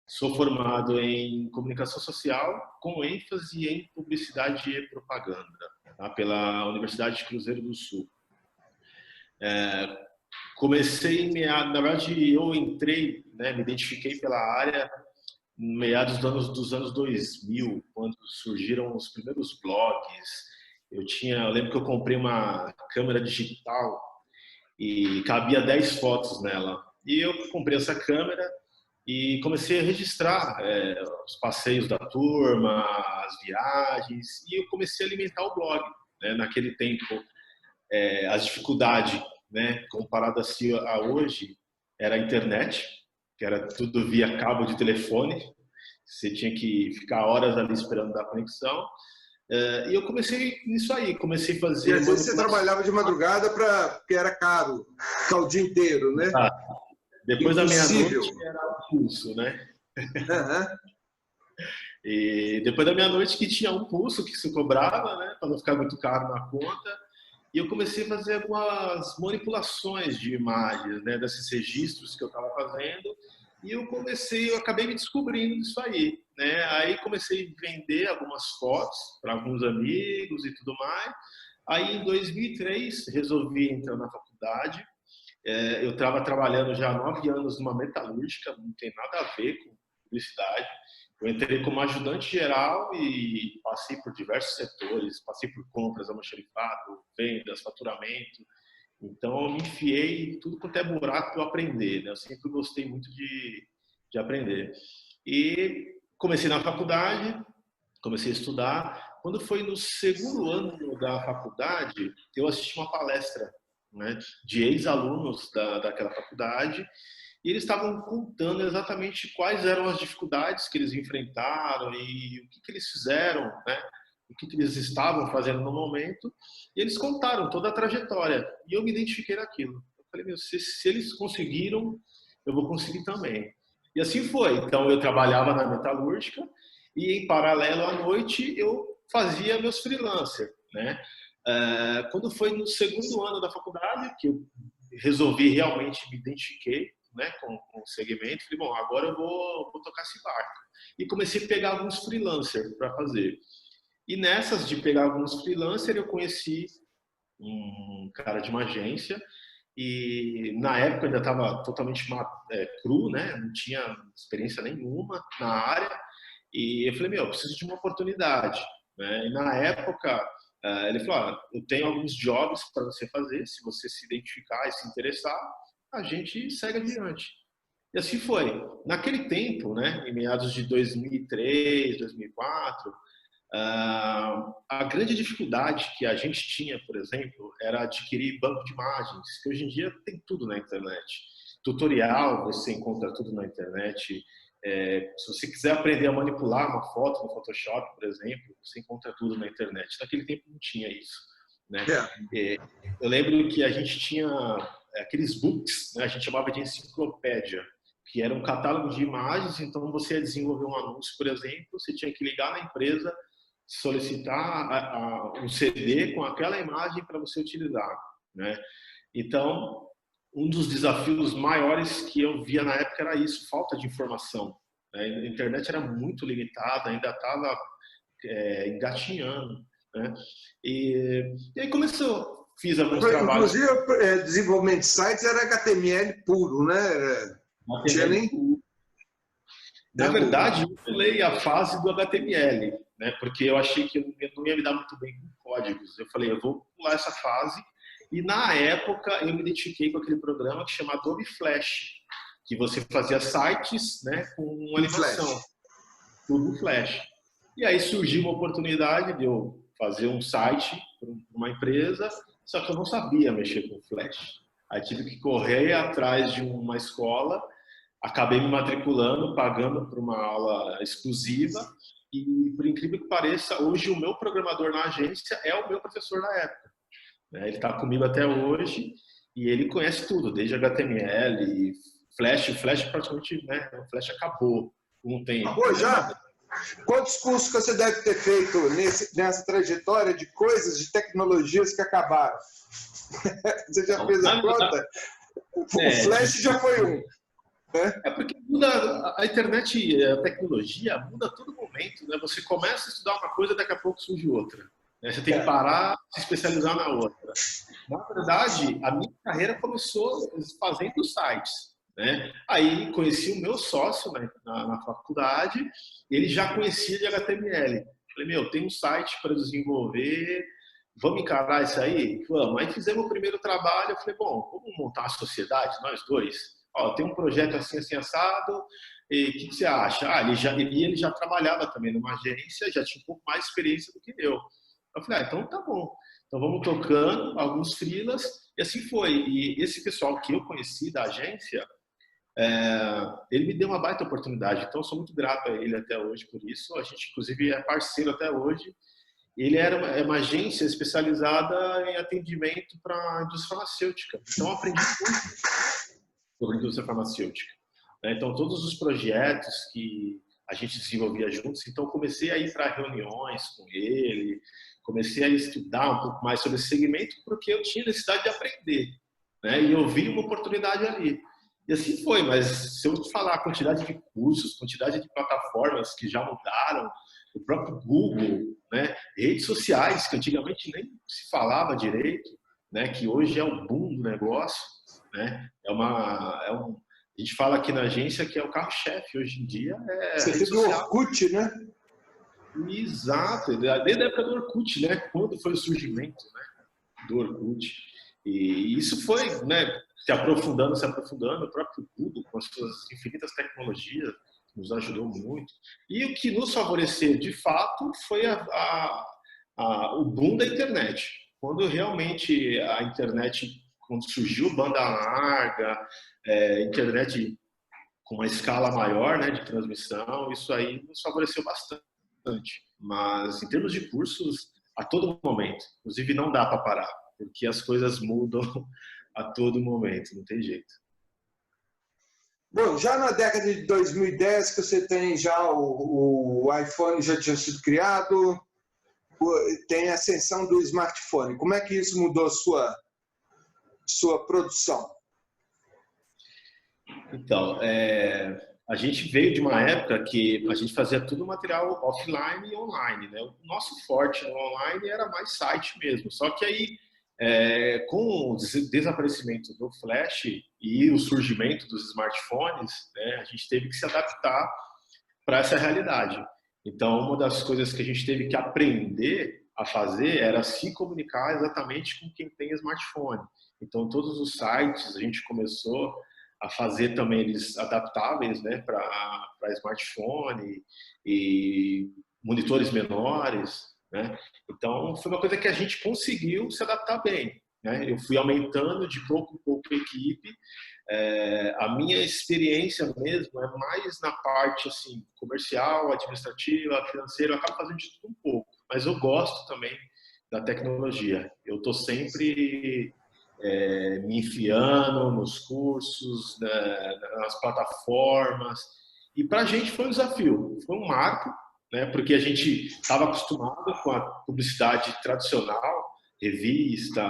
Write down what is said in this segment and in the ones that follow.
Sou formado em comunicação social com ênfase em publicidade e propaganda, tá? Pela Universidade de Cruzeiro do Sul. Comecei, na verdade, eu entrei, né, me identifiquei pela área em meados dos anos 2000, quando surgiram os primeiros blogs. Eu lembro que eu comprei uma câmera digital e cabia 10 fotos nela. E eu comprei essa câmera e comecei a registrar os passeios da turma, as viagens, e eu comecei a alimentar o blog, né? Naquele tempo, as dificuldades, né, comparado assim a hoje, era a internet, que era tudo via cabo de telefone, você tinha que ficar horas ali esperando dar conexão. E eu comecei nisso aí, comecei a fazer... E às vezes você trabalhava de madrugada porque era caro, ficar o dia inteiro, né? Depois da meia-noite era um pulso, né? Uhum. E depois da meia-noite que tinha um pulso que se cobrava, né? Para não ficar muito caro na conta. E eu comecei a fazer algumas manipulações de imagens, né? Desses registros que eu estava fazendo. E eu acabei me descobrindo isso aí, né? Aí comecei a vender algumas fotos para alguns amigos e tudo mais. Aí em 2003 resolvi entrar na faculdade. Eu estava trabalhando já há 9 anos numa metalúrgica, não tem nada a ver com publicidade. Eu entrei como ajudante geral e passei por diversos setores, passei por compras, almoxarifado, vendas, faturamento. Então, eu me enfiei em tudo quanto é buraco para eu aprender, né? Eu sempre gostei muito de aprender. E comecei na faculdade, comecei a estudar. Quando foi no segundo ano da faculdade, eu assisti uma palestra, né, de ex-alunos daquela faculdade, e eles estavam contando exatamente quais eram as dificuldades que eles enfrentaram e o que eles fizeram, né, o que eles estavam fazendo no momento, e eles contaram toda a trajetória, e eu me identifiquei naquilo. Eu falei, meu, se eles conseguiram, eu vou conseguir também. E assim foi. Então, eu trabalhava na metalúrgica e, em paralelo, à noite, eu fazia meus freelancers, né? Quando foi no segundo ano da faculdade, que eu resolvi realmente me identifiquei, né, com o segmento, falei, bom, agora eu vou tocar esse barco. E comecei a pegar alguns freelancers para fazer. E nessas de pegar alguns freelancers, eu conheci um cara de uma agência e na época ainda estava totalmente cru, né, não tinha experiência nenhuma na área. E eu falei, meu, eu preciso de uma oportunidade, né? E na época, ele falou, eu tenho alguns jobs para você fazer, se você se identificar e se interessar, a gente segue adiante. E assim foi. Naquele tempo, né, em meados de 2003, 2004, a grande dificuldade que a gente tinha, por exemplo, era adquirir banco de imagens, que hoje em dia tem tudo na internet. Tutorial, você encontra tudo na internet. Se você quiser aprender a manipular uma foto no Photoshop, por exemplo, você encontra tudo na internet. Naquele tempo não tinha isso, né? Eu lembro que a gente tinha aqueles books, né? A gente chamava de enciclopédia, que era um catálogo de imagens. Então, você ia desenvolver um anúncio, por exemplo, você tinha que ligar na empresa, solicitar um CD com aquela imagem para você utilizar, né? Então, um dos desafios maiores que eu via na época era isso, falta de informação. A internet era muito limitada, ainda estava engatinhando, né? E aí começou, fiz alguns trabalhos. Inclusive, desenvolvimento de sites era HTML puro, né? Não tinha nem... Na verdade, eu pulei a fase do HTML, né? Porque eu achei que eu não ia me dar muito bem com códigos. Eu falei, eu vou pular essa fase. E na época eu me identifiquei com aquele programa que chama Adobe Flash, que você fazia sites, né, com animação, tudo em Flash. E aí surgiu uma oportunidade de eu fazer um site para uma empresa, só que eu não sabia mexer com Flash. Aí tive que correr atrás de uma escola, acabei me matriculando, pagando por uma aula exclusiva, e por incrível que pareça, hoje o meu programador na agência é o meu professor na época. Ele está comigo até hoje e ele conhece tudo, desde HTML e Flash. O Flash praticamente, né? O Flash acabou com o tempo. Acabou já? Quantos cursos que você deve ter feito nessa trajetória de coisas, de tecnologias que acabaram? Você já fez a conta? O Flash já foi um. né? É porque muda a internet, a tecnologia muda a todo momento, né? Você começa a estudar uma coisa, daqui a pouco surge outra, né? Você tem que parar, se especializar na outra. Na verdade, a minha carreira começou fazendo sites, né? Aí conheci o meu sócio, né, na faculdade, ele já conhecia de HTML. Falei, meu, tem um site para desenvolver, vamos encarar isso aí? Vamos. Aí fizemos o primeiro trabalho, eu falei, bom, vamos montar a sociedade, nós dois. Ó, tem um projeto assim, assim, assado, e o que você acha? Ah, ele já trabalhava também numa agência, já tinha um pouco mais de experiência do que eu. Eu falei, ah, então tá bom. Então vamos tocando alguns freelas, e assim foi. E esse pessoal que eu conheci da agência, ele me deu uma baita oportunidade, então eu sou muito grato a ele até hoje por isso. A gente, inclusive, é parceiro até hoje. Ele era uma agência especializada em atendimento para a indústria farmacêutica. Então eu aprendi muito sobre a indústria farmacêutica. Então todos os projetos que a gente desenvolvia juntos, então eu comecei a ir para reuniões com ele, comecei a estudar um pouco mais sobre esse segmento, porque eu tinha necessidade de aprender, né? E eu vi uma oportunidade ali. E assim foi, mas se eu te falar a quantidade de cursos, quantidade de plataformas que já mudaram, o próprio Google, né? Redes sociais, que antigamente nem se falava direito, né? Que hoje é o boom do negócio, né? A gente fala aqui na agência que é o carro-chefe hoje em dia, Você rede teve o social. Orkut, né? Exato, desde a época do Orkut, né? Quando foi o surgimento, né, do Orkut. E isso foi, né, se aprofundando, o próprio Google, com as suas infinitas tecnologias, nos ajudou muito. E o que nos favoreceu, de fato, foi o boom da internet. Quando realmente a internet, quando surgiu banda larga, internet com uma escala maior, né, de transmissão, isso aí nos favoreceu bastante. Mas em termos de cursos, a todo momento, inclusive não dá para parar, porque as coisas mudam a todo momento, não tem jeito. Bom, já na década de 2010 que você tem já o iPhone já tinha sido criado, tem a ascensão do smartphone. Como é que isso mudou a sua produção? Então, a gente veio de uma época que a gente fazia tudo material offline e online, né? O nosso forte no online era mais site mesmo. Só que aí, com o desaparecimento do flash e o surgimento dos smartphones, né, a gente teve que se adaptar para essa realidade. Então, uma das coisas que a gente teve que aprender a fazer era se comunicar exatamente com quem tem smartphone. Então, todos os sites a gente começou a fazer também eles adaptáveis, né, para smartphone e monitores menores, né? Então foi uma coisa que a gente conseguiu se adaptar bem, né? Eu fui aumentando de pouco em pouco a equipe. A minha experiência mesmo é mais na parte assim comercial, administrativa, financeira. Eu acabo fazendo de tudo um pouco, mas eu gosto também da tecnologia. Eu estou sempre me enfiando nos cursos, nas plataformas. E para a gente foi um desafio, foi um marco, né? Porque a gente estava acostumado com a publicidade tradicional, revista,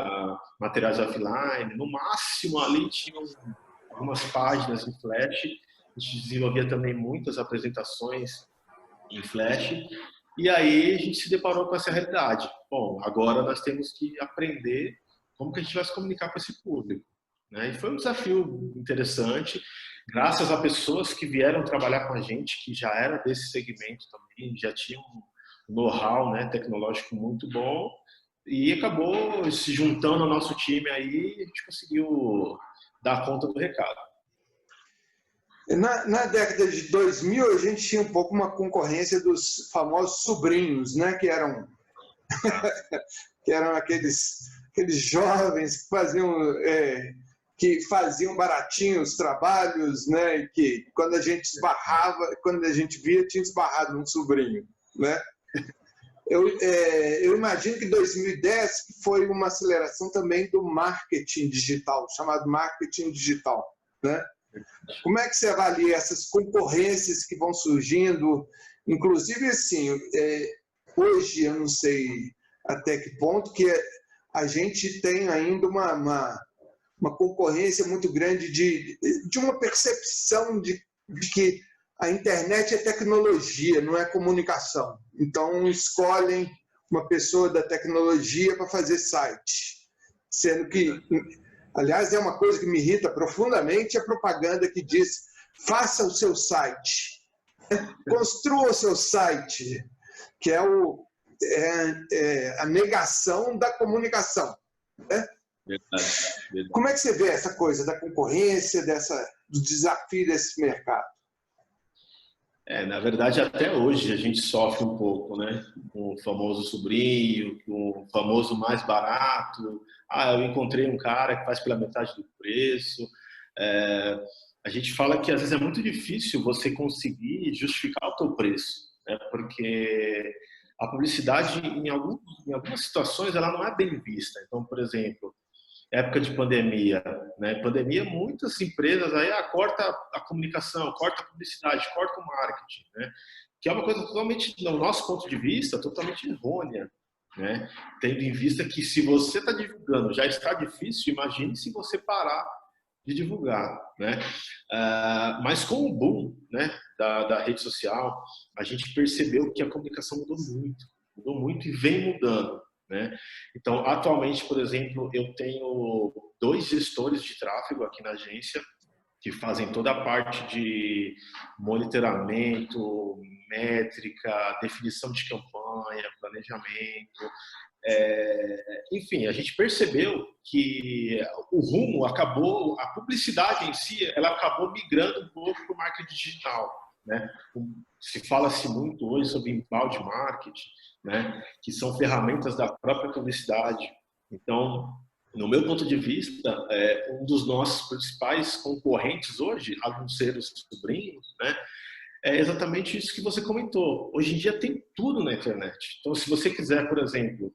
materiais offline, no máximo ali tinham algumas páginas em flash. A gente desenvolvia também muitas apresentações em flash. E aí a gente se deparou com essa realidade. Bom, agora nós temos que aprender como que a gente vai se comunicar com esse público, né? E foi um desafio interessante, graças a pessoas que vieram trabalhar com a gente, que já era desse segmento também, já tinham um know-how, né, tecnológico muito bom, e acabou se juntando ao nosso time aí, e a gente conseguiu dar conta do recado. Na década de 2000, a gente tinha um pouco uma concorrência dos famosos sobrinhos, né? Que eram aqueles jovens que faziam baratinho os trabalhos, né? E que quando a gente esbarrava, quando a gente via, tinha esbarrado num sobrinho, né? Eu imagino que 2010 foi uma aceleração também do marketing digital, chamado marketing digital, né? Como é que você avalia essas concorrências que vão surgindo? Inclusive, assim, hoje eu não sei até que ponto que a gente tem ainda uma concorrência muito grande de uma percepção de que a internet é tecnologia, não é comunicação. Então, escolhem uma pessoa da tecnologia para fazer site. Sendo que, aliás, é uma coisa que me irrita profundamente a propaganda que diz: faça o seu site, construa o seu site, que é, a negação da comunicação. Né? Verdade, verdade. Como é que você vê essa coisa da concorrência, do desafio desse mercado? Na verdade, até hoje a gente sofre um pouco, né? Com o famoso sobrinho, com o famoso mais barato. Ah, eu encontrei um cara que faz pela metade do preço. A gente fala que às vezes é muito difícil você conseguir justificar o teu preço, né? Porque a publicidade, em algumas situações, ela não é bem vista. Então, por exemplo, época de pandemia, né? Pandemia, muitas empresas aí corta a comunicação, corta a publicidade, corta o marketing, né? Que é uma coisa totalmente, no nosso ponto de vista, totalmente errônea, né? Tendo em vista que se você está divulgando já está difícil, imagine se você parar de divulgar, né? Mas com o boom, né, da rede social, a gente percebeu que a comunicação mudou muito e vem mudando, né? Então, atualmente, por exemplo, eu tenho 2 gestores de tráfego aqui na agência que fazem toda a parte de monitoramento, métrica, definição de campanha, planejamento. Enfim, a gente percebeu que o rumo acabou, a publicidade em si, ela acabou migrando um pouco para o marketing digital, né? Se fala-se muito hoje sobre inbound marketing, né? Que são ferramentas da própria publicidade. Então, no meu ponto de vista, um dos nossos principais concorrentes hoje, a não ser os sobrinhos, né? É exatamente isso que você comentou. Hoje em dia tem tudo na internet. Então, se você quiser, por exemplo,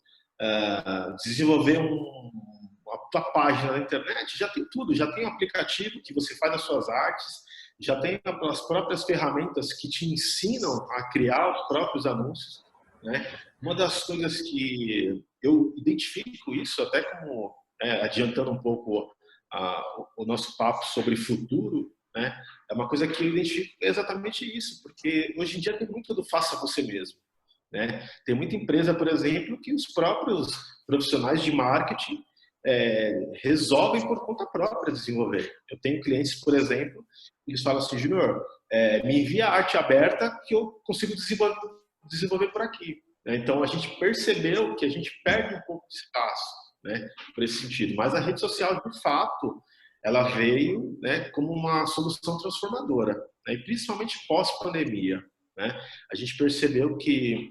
desenvolver uma tua página na internet, já tem tudo. Já tem um aplicativo que você faz as suas artes, já tem as próprias ferramentas que te ensinam a criar os próprios anúncios, né? Uma das coisas que eu identifico isso, até como adiantando um pouco o nosso papo sobre futuro, né? É uma coisa que eu identifico exatamente isso, porque hoje em dia tem muito do faça você mesmo, né? Tem muita empresa, por exemplo, que os próprios profissionais de marketing resolvem por conta própria desenvolver. Eu tenho clientes, por exemplo, eles falam assim: Júnior, me envia arte aberta que eu consigo desenvolver por aqui. Então, a gente percebeu que a gente perde um pouco de espaço, né, por esse sentido. Mas a rede social, de fato, ela veio, né, como uma solução transformadora, né, e principalmente pós-pandemia, né? A gente percebeu que,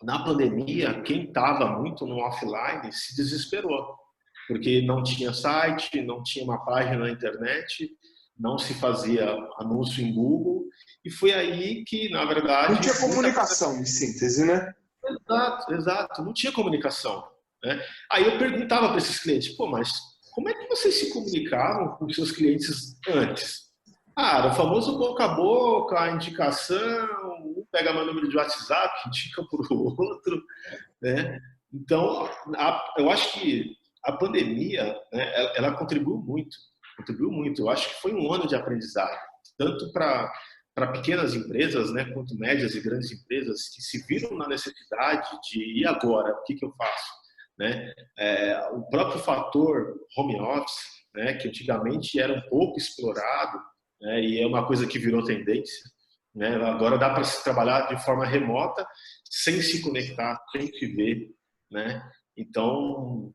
na pandemia, quem estava muito no offline se desesperou, porque não tinha site, não tinha uma página na internet, não se fazia anúncio em Google, e foi aí que, na verdade... Não tinha comunicação, em síntese, né? Exato, exato. Não tinha comunicação, né? Aí eu perguntava para esses clientes: pô, mas como é que vocês se comunicavam com seus clientes antes? Era o famoso boca a boca, a indicação, um pega meu número de WhatsApp, indica para o outro, né? Então, eu acho que a pandemia, né, ela contribuiu muito, contribuiu muito. Eu acho que foi um ano de aprendizado, tanto para pequenas empresas, né, quanto médias e grandes empresas que se viram na necessidade de: e agora, o que eu faço? Né? O próprio fator home office, né, que antigamente era um pouco explorado, né, e é uma coisa que virou tendência, né? Agora dá para se trabalhar de forma remota, sem se conectar, sem se ver, né? Então,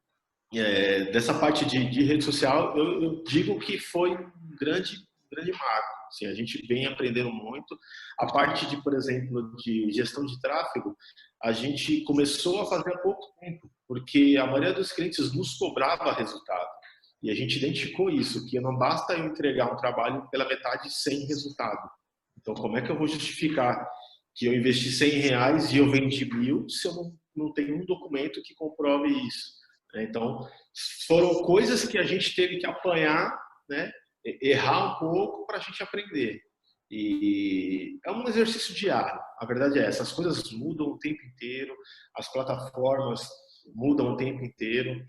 dessa parte de rede social, eu digo que foi um grande marco. Assim, a gente vem aprendendo muito. A parte de, por exemplo, de gestão de tráfego, a gente começou a fazer há pouco tempo, porque a maioria dos clientes nos cobrava resultado. E a gente identificou isso, que não basta eu entregar um trabalho pela metade sem resultado. Então, como é que eu vou justificar que eu investi R$100 e eu vendi 1.000 se eu não tenho um documento que comprove isso? Então, foram coisas que a gente teve que apanhar, né? Errar um pouco para a gente aprender. E é um exercício diário. A verdade é essa: as coisas mudam o tempo inteiro, as plataformas mudam o tempo inteiro,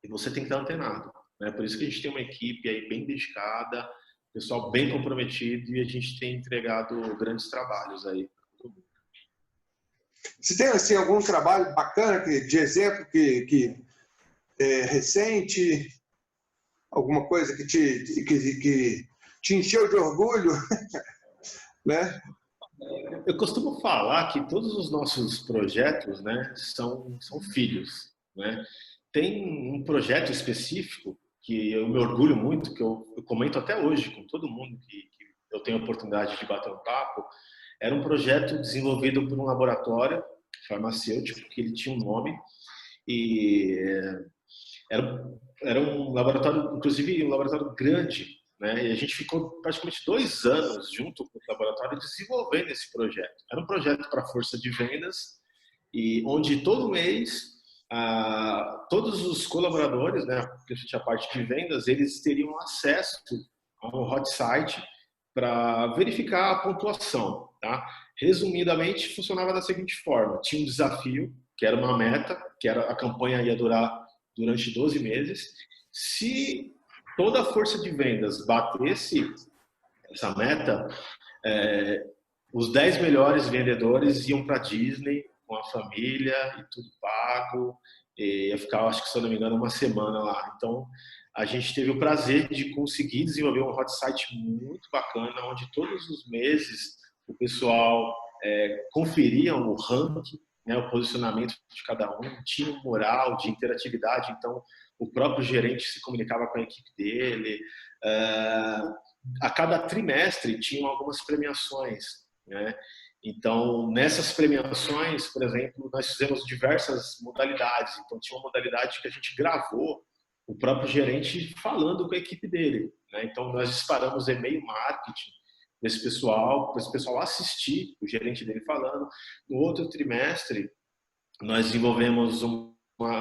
e você tem que estar antenado, né? Por isso que a gente tem uma equipe aí bem dedicada, pessoal bem comprometido, e a gente tem entregado grandes trabalhos aí. Você tem assim, algum trabalho bacana de exemplo que é recente? Alguma coisa que te encheu de orgulho? Né? Eu costumo falar que todos os nossos projetos, né, são filhos, né? Tem um projeto específico que eu me orgulho muito, que eu comento até hoje com todo mundo que eu tenho a oportunidade de bater um papo. Era um projeto desenvolvido por um laboratório farmacêutico, que ele tinha um nome, e era um laboratório, inclusive um laboratório grande, né? E a gente ficou praticamente 2 anos junto com o laboratório desenvolvendo esse projeto. Era um projeto para força de vendas, e onde todo mês todos os colaboradores, né, principalmente a parte de vendas, eles teriam acesso ao hot site para verificar a pontuação, tá? Resumidamente, funcionava da seguinte forma: tinha um desafio, que era uma meta, que era a campanha ia durar durante 12 meses. Se toda a força de vendas batesse essa meta, os 10 melhores vendedores iam para a Disney com a família e tudo pago. E ia ficar, acho que se eu não me engano, uma semana lá. Então, a gente teve o prazer de conseguir desenvolver um hot site muito bacana, onde todos os meses o pessoal conferia o ranking, né, o posicionamento de cada um, tinha um moral de interatividade, então o próprio gerente se comunicava com a equipe dele. A cada trimestre tinham algumas premiações, né? Então, nessas premiações, por exemplo, nós fizemos diversas modalidades. Então, tinha uma modalidade que a gente gravou o próprio gerente falando com a equipe dele, né? Então, nós disparamos e-mail marketing para esse pessoal assistir o gerente dele falando. No outro trimestre, nós desenvolvemos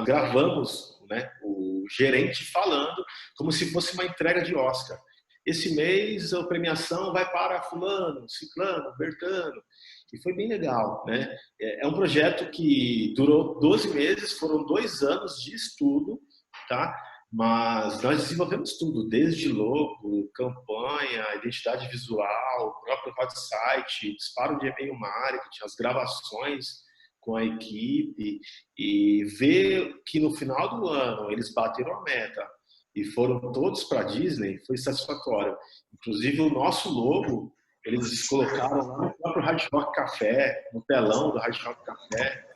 gravamos, né, o gerente falando como se fosse uma entrega de Oscar. Esse mês a premiação vai para fulano, ciclano, bertano. E foi bem legal, né? É um projeto que durou 12 meses, foram 2 anos de estudo, tá? Mas nós desenvolvemos tudo, desde logo, campanha, identidade visual, próprio hot site, disparo de e-mail marketing, as gravações com a equipe, e ver que no final do ano eles bateram a meta e foram todos para a Disney foi satisfatório. Inclusive o nosso logo eles colocaram lá no próprio Hard Rock Café, no telão do Hard Rock Café.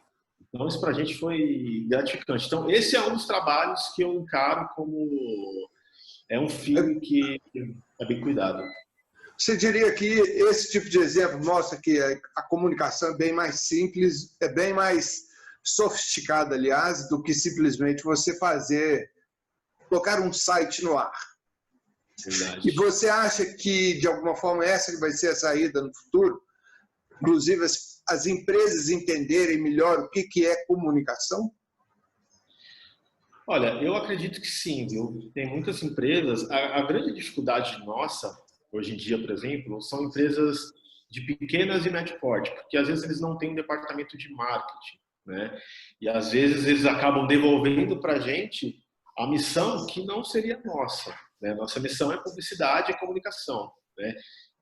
Então isso para a gente foi gratificante. Então esse é um dos trabalhos que eu encaro como um filho que é bem cuidado. Você diria que esse tipo de exemplo mostra que a comunicação é bem mais simples, é bem mais sofisticada, aliás, do que simplesmente você colocar um site no ar. Verdade. E você acha que, de alguma forma, essa que vai ser a saída no futuro? Inclusive, as empresas entenderem melhor o que é comunicação? Olha, eu acredito que sim, viu? Tem muitas empresas. A grande dificuldade nossa, hoje em dia, por exemplo, são empresas de pequenas e médio porte, porque às vezes eles não têm um departamento de marketing, né? E às vezes eles acabam devolvendo para a gente a missão que não seria nossa, né? Nossa missão é publicidade e comunicação, né?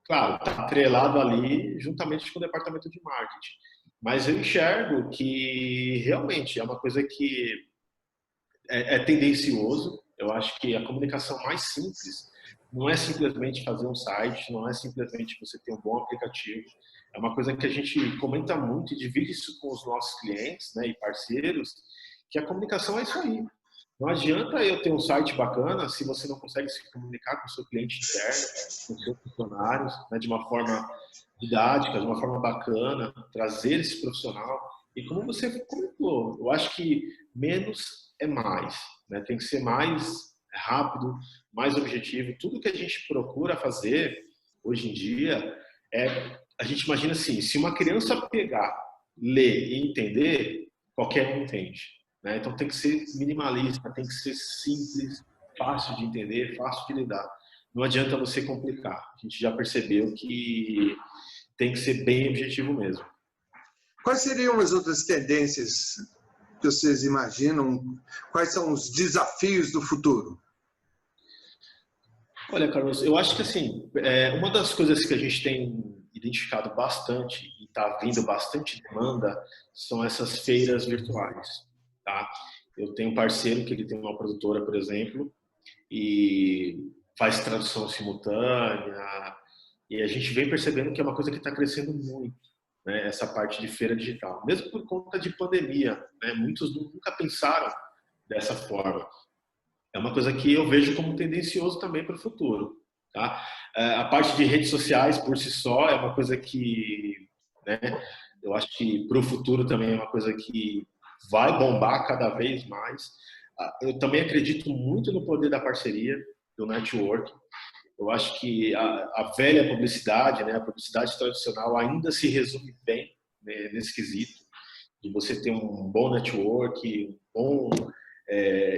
Claro, está atrelado ali juntamente com o departamento de marketing. Mas eu enxergo que realmente é uma coisa que é tendencioso. Eu acho que a comunicação mais simples não é simplesmente fazer um site, não é simplesmente você ter um bom aplicativo. É uma coisa que a gente comenta muito e divide isso com os nossos clientes, né, e parceiros, que a comunicação é isso aí. Não adianta eu ter um site bacana se você não consegue se comunicar com o seu cliente interno, com os seus funcionários, né, de uma forma didática, de uma forma bacana, trazer esse profissional. E como você comentou, eu acho que menos é mais, né? Tem que ser mais rápido, mais objetivo. Tudo que a gente procura fazer hoje em dia a gente imagina assim: se uma criança pegar, ler e entender, qualquer um entende, né? Então tem que ser minimalista, tem que ser simples, fácil de entender, fácil de lidar. Não adianta você complicar. A gente já percebeu que tem que ser bem objetivo mesmo. Quais seriam as outras tendências que vocês imaginam? Quais são os desafios do futuro? Olha, Carlos, eu acho que assim, uma das coisas que a gente tem identificado bastante e está vindo bastante demanda são essas feiras virtuais, tá? Eu tenho um parceiro que ele tem uma produtora, por exemplo, e faz tradução simultânea, e a gente vem percebendo que é uma coisa que está crescendo muito, né? Essa parte de feira digital, mesmo por conta de pandemia, né? Muitos nunca pensaram dessa forma. É uma coisa que eu vejo como tendencioso também para o futuro, tá? A parte de redes sociais por si só é uma coisa que, né, eu acho que para o futuro também é uma coisa que vai bombar cada vez mais. Eu também acredito muito no poder da parceria, do network. Eu acho que a velha publicidade, né, a publicidade tradicional ainda se resume bem, né, nesse quesito de você ter um bom network, um bom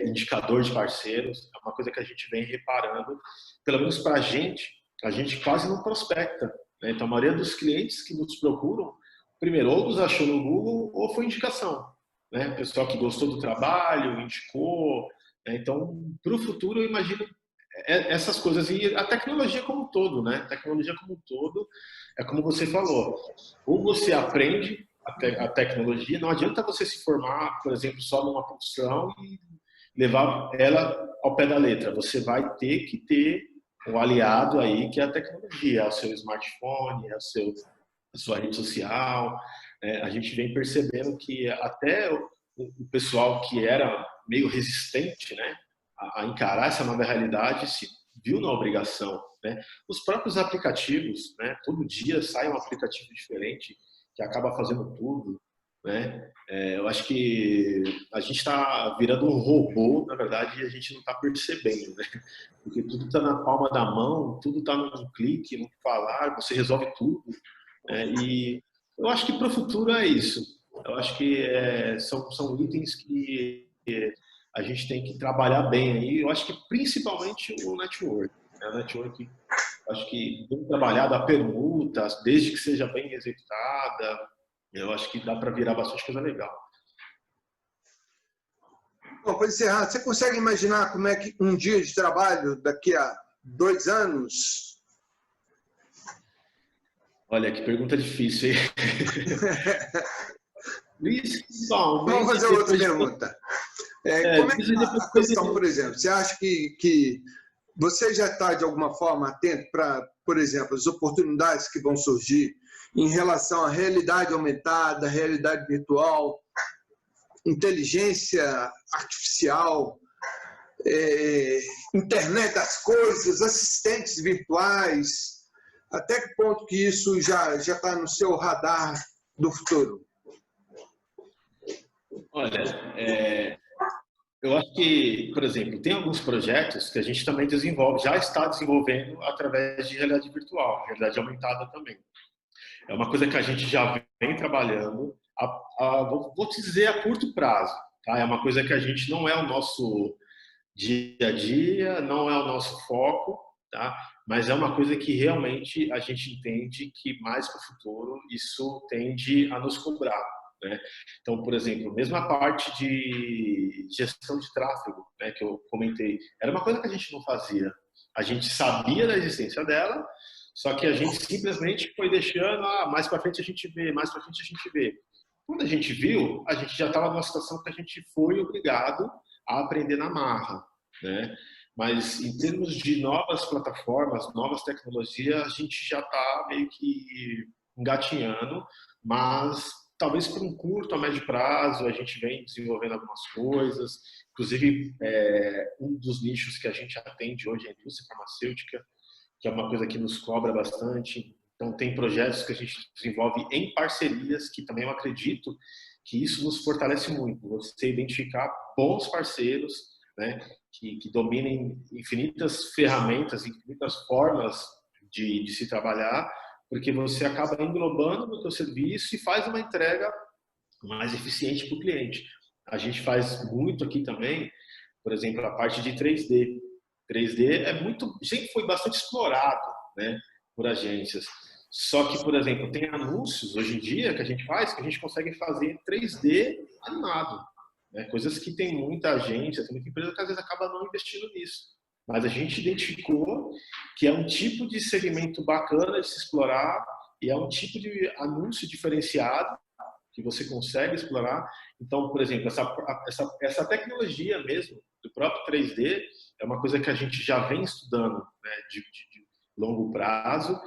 indicador de parceiros, é uma coisa que a gente vem reparando, pelo menos para a gente quase não prospecta, né? Então, a maioria dos clientes que nos procuram, primeiro, ou nos achou no Google, ou foi indicação, né? Pessoal que gostou do trabalho, indicou, né? Então, para o futuro, eu imagino essas coisas, e a tecnologia como um todo, né? A tecnologia como um todo, é como você falou, ou você aprende a tecnologia, não adianta você se formar, por exemplo, só numa profissão e levar ela ao pé da letra. Você vai ter que ter um aliado aí que é a tecnologia, é o seu smartphone, a sua rede social. A gente vem percebendo que até o pessoal que era meio resistente, né, a encarar essa nova realidade se viu na obrigação, né? Os próprios aplicativos, né? Todo dia sai um aplicativo diferente que acaba fazendo tudo, né? Eu acho que a gente está virando um robô, na verdade, e a gente não está percebendo, né? Porque tudo está na palma da mão, tudo está num clique, num falar, você resolve tudo, né? E eu acho que para o futuro é isso. Eu acho que são itens que a gente tem que trabalhar bem aí. Eu acho que principalmente o network. Né? O network, acho que bem trabalhado, a permuta, desde que seja bem executada, eu acho que dá para virar bastante coisa legal. Bom, para encerrar, você consegue imaginar como é que um dia de trabalho daqui a 2 anos? Olha, que pergunta difícil, hein? Vamos Principalmente fazer outra depois de... pergunta. Como é que está a questão, por exemplo? Você acha que você já está, de alguma forma, atento para, por exemplo, as oportunidades que vão surgir em relação à realidade aumentada, realidade virtual, inteligência artificial, internet das coisas, assistentes virtuais? Até que ponto que isso já está no seu radar do futuro? Olha, eu acho que, por exemplo, tem alguns projetos que a gente também desenvolve, já está desenvolvendo através de realidade virtual, realidade aumentada também. É uma coisa que a gente já vem trabalhando, vou te dizer, a curto prazo. Tá? É uma coisa que a gente não é o nosso dia a dia, não é o nosso foco, tá? Mas é uma coisa que realmente a gente entende que mais para o futuro isso tende a nos cobrar. Né? Então, por exemplo, mesmo a parte de gestão de tráfego, né, que eu comentei, era uma coisa que a gente não fazia. A gente sabia da existência dela, só que a gente simplesmente foi deixando, mais para frente a gente vê, mais para frente a gente vê. Quando a gente viu, a gente já estava numa situação que a gente foi obrigado a aprender na marra, né? Mas em termos de novas plataformas, novas tecnologias, a gente já está meio que engatinhando, mas talvez por um curto a médio prazo a gente vem desenvolvendo algumas coisas. Inclusive, um dos nichos que a gente atende hoje é a indústria farmacêutica, que é uma coisa que nos cobra bastante. Então, tem projetos que a gente desenvolve em parcerias, que também eu acredito que isso nos fortalece muito. Você identificar bons parceiros, né, que dominem infinitas ferramentas, infinitas formas de se trabalhar, porque você acaba englobando no seu serviço e faz uma entrega mais eficiente para o cliente. A gente faz muito aqui também, por exemplo, a parte de 3D. 3D sempre foi bastante explorado, né, por agências. Só que, por exemplo, tem anúncios hoje em dia que a gente faz que a gente consegue fazer 3D animado, né? Coisas que tem muita agência, tem muita empresa que às vezes acaba não investindo nisso, mas a gente identificou que é um tipo de segmento bacana de se explorar e é um tipo de anúncio diferenciado que você consegue explorar. Então, por exemplo, essa tecnologia mesmo do próprio 3D é uma coisa que a gente já vem estudando, né, de longo prazo,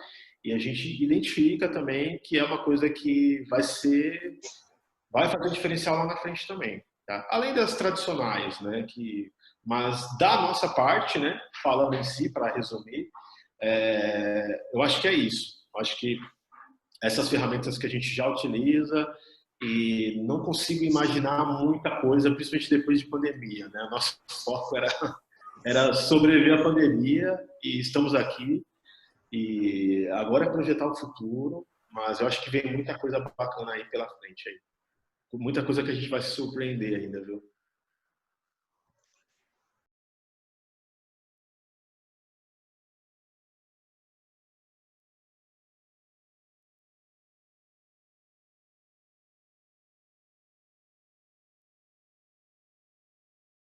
e a gente identifica também que é uma coisa que vai fazer diferencial lá na frente também. Tá? Além das tradicionais, né, mas da nossa parte, né, falando em si, para resumir, eu acho que é isso. Eu acho que essas ferramentas que a gente já utiliza e não consigo imaginar muita coisa, principalmente depois de pandemia, né? Nosso foco era sobreviver à pandemia e estamos aqui e agora é projetar o futuro, mas eu acho que vem muita coisa bacana aí pela frente aí. Muita coisa que a gente vai se surpreender ainda, viu?